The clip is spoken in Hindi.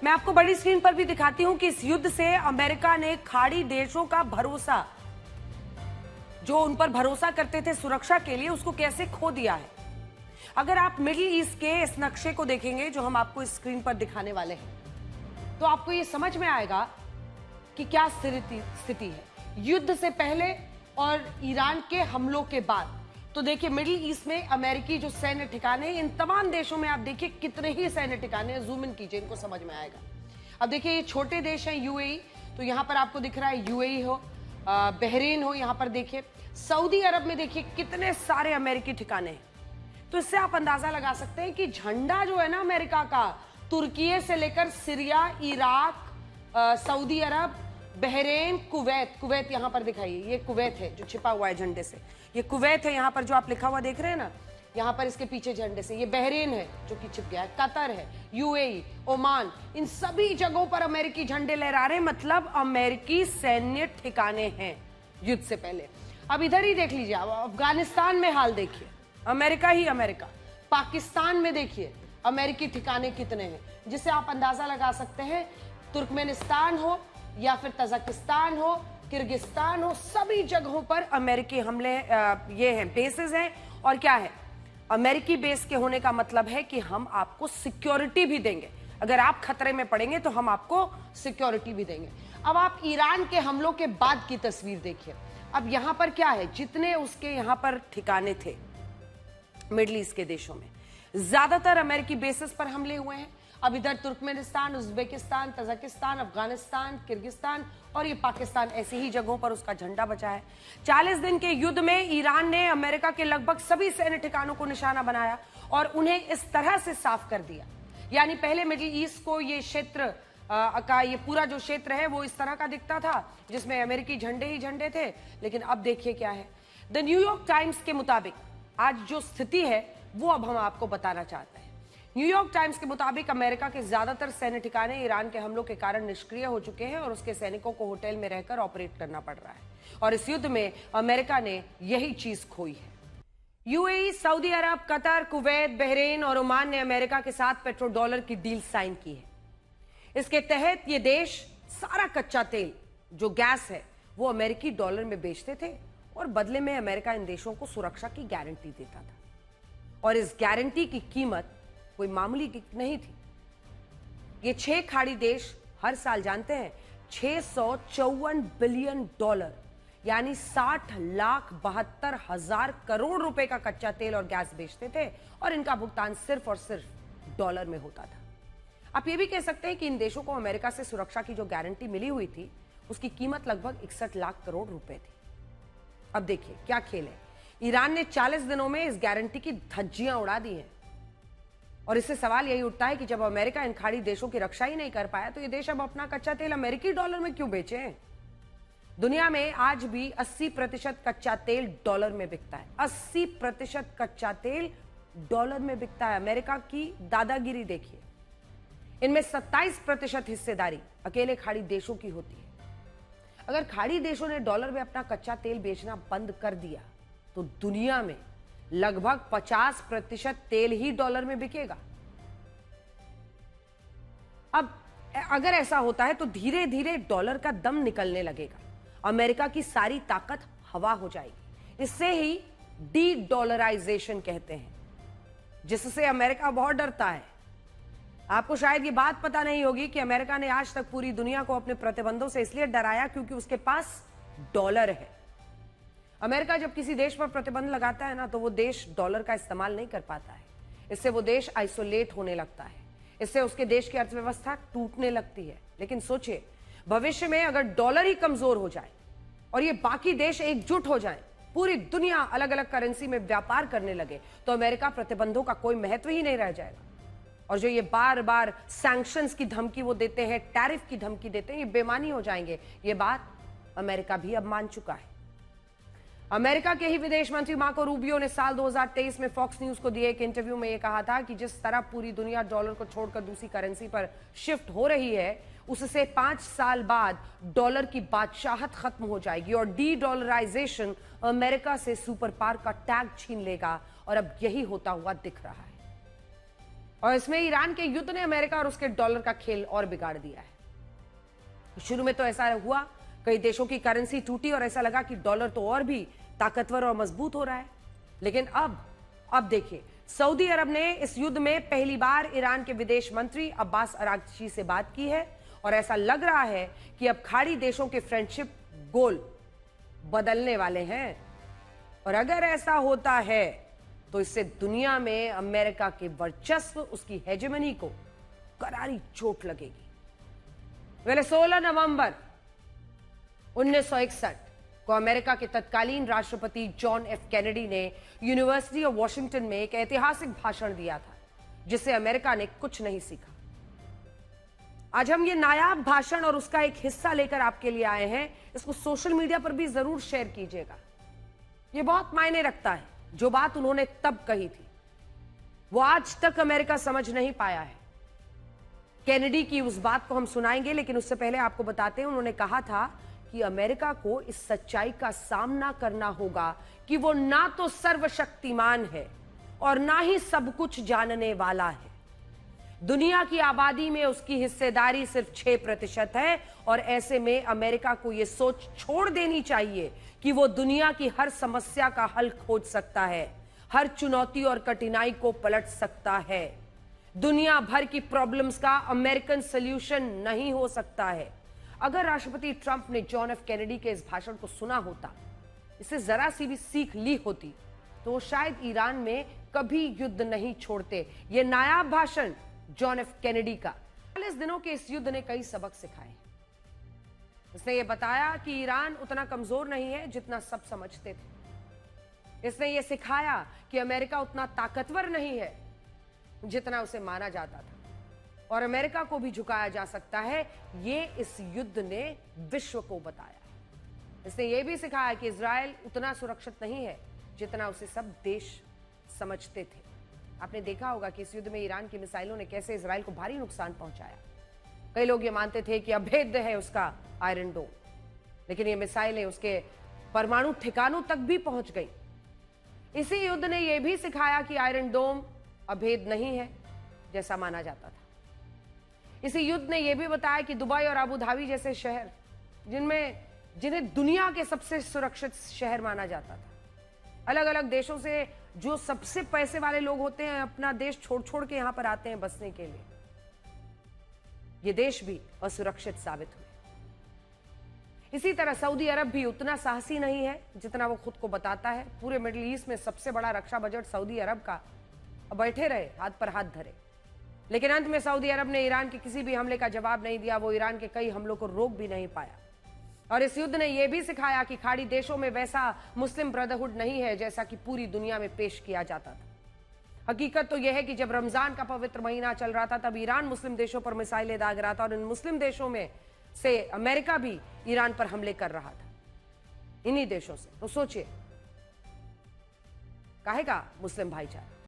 मैं आपको बड़ी स्क्रीन पर भी दिखाती हूं कि इस युद्ध से अमेरिका ने खाड़ी देशों का भरोसा, जो उन पर भरोसा करते थे सुरक्षा के लिए, उसको कैसे खो दिया है। अगर आप मिडिल ईस्ट के इस नक्शे को देखेंगे जो हम आपको इस स्क्रीन पर दिखाने वाले हैं, तो आपको ये समझ में आएगा कि क्या स्थिति है युद्ध से पहले और ईरान के हमलों के बाद। तो देखिए मिडिल ईस्ट में अमेरिकी जो सैन्य ठिकाने, इन तमाम देशों में आप देखिए कितने ही सैन्य ठिकाने हैं। जूम इन कीजिए, इनको समझ में आएगा। अब देखिए ये छोटे देश हैं यूएई, तो यहां पर आपको दिख रहा है यूएई हो, बहरीन हो, यहां पर देखिए सऊदी अरब में देखिए कितने सारे अमेरिकी ठिकाने हैं। तो इससे आप अंदाजा लगा सकते हैं कि झंडा जो है ना अमेरिका का, तुर्की से लेकर सीरिया, इराक, सऊदी अरब, बहरीन, कुवैत यहां पर दिखाइए, ये कुवैत है जो छिपा हुआ है झंडे से, ये कुवैत है, यहां पर जो आप लिखा हुआ देख रहे हैं ना, यहां पर इसके पीछे झंडे से, ये बहरीन है जो कि छिप गया है, कतर है, यूएई, ओमान, इन सभी जगहों पर अमेरिकी झंडे लहरा रहे हैं। मतलब अमेरिकी सैन्य ठिकाने हैं युद्ध से पहले। अब इधर ही देख लीजिए, अफगानिस्तान में हाल देखिए, अमेरिका ही अमेरिका। पाकिस्तान में देखिए अमेरिकी ठिकाने कितने हैं, जिससे आप अंदाजा लगा सकते हैं तुर्कमेनिस्तान हो या फिर तजाकिस्तान हो, किर्गिस्तान हो, सभी जगहों पर अमेरिकी हमले ये हैं, बेसेस हैं। और क्या है, अमेरिकी बेस के होने का मतलब है कि हम आपको सिक्योरिटी भी देंगे, अगर आप खतरे में पड़ेंगे तो हम आपको सिक्योरिटी भी देंगे। अब आप ईरान के हमलों के बाद की तस्वीर देखिए। अब यहां पर क्या है, जितने उसके यहां पर ठिकाने थे मिडिल ईस्ट के देशों में, ज्यादातर अमेरिकी बेसिस पर हमले हुए हैं। अब इधर Turkmenistan, Uzbekistan, Tajikistan, Afghanistan, Kyrgyzstan और ये पाकिस्तान, ऐसी ही जगहों पर उसका झंडा बचा है। 40 दिन के युद्ध में ईरान ने अमेरिका के लगभग सभी सैन्य ठिकानों को निशाना बनाया और उन्हें इस तरह से साफ कर दिया। यानी पहले मिडिल ईस्ट को ये क्षेत्र का ये पूरा जो क्षेत्र है वो इस तरह का दिखता था, जिसमें अमेरिकी झंडे ही झंडे थे। लेकिन अब देखिए क्या है, द न्यूयॉर्क टाइम्स के मुताबिक आज जो स्थिति है वो अब हम आपको बताना चाहते हैं। न्यूयॉर्क टाइम्स के मुताबिक अमेरिका के ज्यादातर सैन्य ठिकाने ईरान के हमलों के कारण निष्क्रिय हो चुके हैं और उसके सैनिकों को होटल में रहकर ऑपरेट करना पड़ रहा है। और इस युद्ध में अमेरिका ने यही चीज खोई है। यूएई, सऊदी अरब, कतर, कुवैत, बहरीन और ओमान ने अमेरिका के साथ पेट्रो डॉलर की डील साइन की है। इसके तहत ये देश सारा कच्चा तेल जो गैस है वो अमेरिकी डॉलर में बेचते थे और बदले में अमेरिका इन देशों को सुरक्षा की गारंटी देता था। और इस गारंटी की कीमत कोई मामूली नहीं थी। ये 6 खाड़ी देश हर साल जानते हैं 654 बिलियन डॉलर यानी 60,72,000 करोड़ रुपए का कच्चा तेल और गैस बेचते थे और इनका भुगतान सिर्फ और सिर्फ डॉलर में होता था। आप ये भी कह सकते हैं कि इन देशों को अमेरिका से सुरक्षा की जो गारंटी मिली हुई थी उसकी कीमत लगभग 61 लाख करोड़ रुपए थी। अब देखिए क्या खेल है, ईरान ने 40 दिनों में इस गारंटी की धज्जियां उड़ा दी हैं। और इससे सवाल यही उठता है कि जब अमेरिका इन खाड़ी देशों की रक्षा ही नहीं कर पाया तो ये देश अब अपना कच्चा तेल अमेरिकी डॉलर में क्यों बेचे? दुनिया में आज भी 80% कच्चा तेल डॉलर में बिकता है। 80% कच्चा तेल डॉलर में बिकता है। अमेरिका की दादागिरी देखिए, इनमें 27% हिस्सेदारी अकेले खाड़ी देशों की होती है। अगर खाड़ी देशों ने डॉलर में अपना कच्चा तेल बेचना बंद कर दिया तो दुनिया में लगभग 50% तेल ही डॉलर में बिकेगा। अब अगर ऐसा होता है तो धीरे धीरे डॉलर का दम निकलने लगेगा, अमेरिका की सारी ताकत हवा हो जाएगी। इससे ही डी डॉलराइजेशन कहते हैं, जिससे अमेरिका बहुत डरता है। आपको शायद ये बात पता नहीं होगी कि अमेरिका ने आज तक पूरी दुनिया को अपने प्रतिबंधों से इसलिए डराया क्योंकि उसके पास डॉलर है। अमेरिका जब किसी देश पर प्रतिबंध लगाता है ना तो वो देश डॉलर का इस्तेमाल नहीं कर पाता है। इससे वो देश आइसोलेट होने लगता है, इससे उसके देश की अर्थव्यवस्था टूटने लगती है। लेकिन सोचिए, भविष्य में अगर डॉलर ही कमजोर हो जाए और ये बाकी देश एकजुट हो जाएं, पूरी दुनिया अलग अलग करेंसी में व्यापार करने लगे तो अमेरिका प्रतिबंधों का कोई महत्व ही नहीं रह जाएगा। और जो ये बार बार सैंक्शंस की धमकी वो देते हैं, टैरिफ की धमकी देते हैं, ये बेमानी हो जाएंगे। ये बात अमेरिका भी अब मान चुका है। अमेरिका के ही विदेश मंत्री मार्को रूबियो ने साल 2023 में फॉक्स न्यूज को दिए एक इंटरव्यू में यह कहा था कि जिस तरह पूरी दुनिया डॉलर को छोड़कर दूसरी करेंसी पर शिफ्ट हो रही है, उससे 5 साल बाद डॉलर की बादशाहत खत्म हो जाएगी और डी डॉलराइजेशन अमेरिका से सुपर पावर का टैग छीन लेगा। और अब यही होता हुआ दिख रहा है। और इसमें ईरान के युद्ध ने अमेरिका और उसके डॉलर का खेल और बिगाड़ दिया है। शुरू में तो ऐसा हुआ, कई देशों की करेंसी टूटी और ऐसा लगा कि डॉलर तो और भी ताकतवर और मजबूत हो रहा है। लेकिन अब देखिए, सऊदी अरब ने इस युद्ध में पहली बार ईरान के विदेश मंत्री अब्बास अरागची से बात की है और ऐसा लग रहा है कि अब खाड़ी देशों के फ्रेंडशिप गोल बदलने वाले हैं। और अगर ऐसा होता है तो इससे दुनिया में अमेरिका के वर्चस्व, उसकी हेजेमनी को करारी चोट लगेगी। पहले 16 नवंबर 1961 को अमेरिका के तत्कालीन राष्ट्रपति जॉन एफ कैनेडी ने यूनिवर्सिटी ऑफ वॉशिंगटन में एक ऐतिहासिक भाषण दिया था, जिससे अमेरिका ने कुछ नहीं सीखा। आज हम ये नायाब भाषण और उसका एक हिस्सा लेकर आपके लिए आए हैं। इसको सोशल मीडिया पर भी जरूर शेयर कीजिएगा। ये बहुत मायने रखता है। जो बात उन्होंने तब कही थी वो आज तक अमेरिका समझ नहीं पाया है। कैनेडी की उस बात को हम सुनाएंगे, लेकिन उससे पहले आपको बताते हैं, उन्होंने कहा था कि अमेरिका को इस सच्चाई का सामना करना होगा कि वो ना तो सर्वशक्तिमान है और ना ही सब कुछ जानने वाला है। दुनिया की आबादी में उसकी हिस्सेदारी सिर्फ 6% है और ऐसे में अमेरिका को यह सोच छोड़ देनी चाहिए कि वो दुनिया की हर समस्या का हल खोज सकता है, हर चुनौती और कठिनाई को पलट सकता है। दुनिया भर की प्रॉब्लम्स का अमेरिकन सॉल्यूशन नहीं हो सकता है। अगर राष्ट्रपति ट्रंप ने जॉन एफ कैनेडी के इस भाषण को सुना होता, इससे जरा सी भी सीख ली होती, तो शायद ईरान में कभी युद्ध नहीं छोड़ते। यह नायाब भाषण जॉन एफ कैनेडी का 40 दिनों के इस युद्ध ने कई सबक सिखाए। इसने यह बताया कि ईरान उतना कमजोर नहीं है जितना सब समझते थे। इसने यह सिखाया कि अमेरिका उतना ताकतवर नहीं है जितना उसे माना जाता था और अमेरिका को भी झुकाया जा सकता है। यह इस युद्ध ने विश्व को बताया। इसने यह भी सिखाया कि इजराइल उतना सुरक्षित नहीं है जितना उसे सब देश समझते थे। आपने देखा होगा कि इस युद्ध में ईरान की मिसाइलों ने कैसे इजराइल को भारी नुकसान पहुंचाया। कई लोग ये मानते थे कि अभेद्य है उसका आयरन डोम, लेकिन ये मिसाइलें उसके परमाणु ठिकानों तक भी पहुंच गई। इसी युद्ध ने यह भी सिखाया कि आयरन डोम अभेद नहीं है जैसा माना जाता था। इसी युद्ध ने यह भी बताया कि दुबई और अबू धाबी जैसे शहर, जिन्हें दुनिया के सबसे सुरक्षित शहर माना जाता था, अलग अलग देशों से जो सबसे पैसे वाले लोग होते हैं अपना देश छोड़ छोड़ के यहां पर आते हैं बसने के लिए, ये देश भी असुरक्षित साबित हुए। इसी तरह सऊदी अरब भी उतना साहसी नहीं है जितना वो खुद को बताता है। पूरे मिडिल ईस्ट में सबसे बड़ा रक्षा बजट सऊदी अरब का। अब बैठे रहे हाथ पर हाथ धरे, लेकिन अंत में सऊदी अरब ने ईरान के किसी भी हमले का जवाब नहीं दिया। वो ईरान के कई हमलों को रोक भी नहीं पाया। और इस युद्ध ने यह भी सिखाया कि खाड़ी देशों में वैसा मुस्लिम ब्रदरहुड नहीं है जैसा कि पूरी दुनिया में पेश किया जाता था। हकीकत तो यह है कि जब रमजान का पवित्र महीना चल रहा था तब ईरान मुस्लिम देशों पर मिसाइलें दाग रहा था और इन मुस्लिम देशों में से अमेरिका भी ईरान पर हमले कर रहा था, इन्हीं देशों से। तो सोचिए, काहे का मुस्लिम भाईचारा।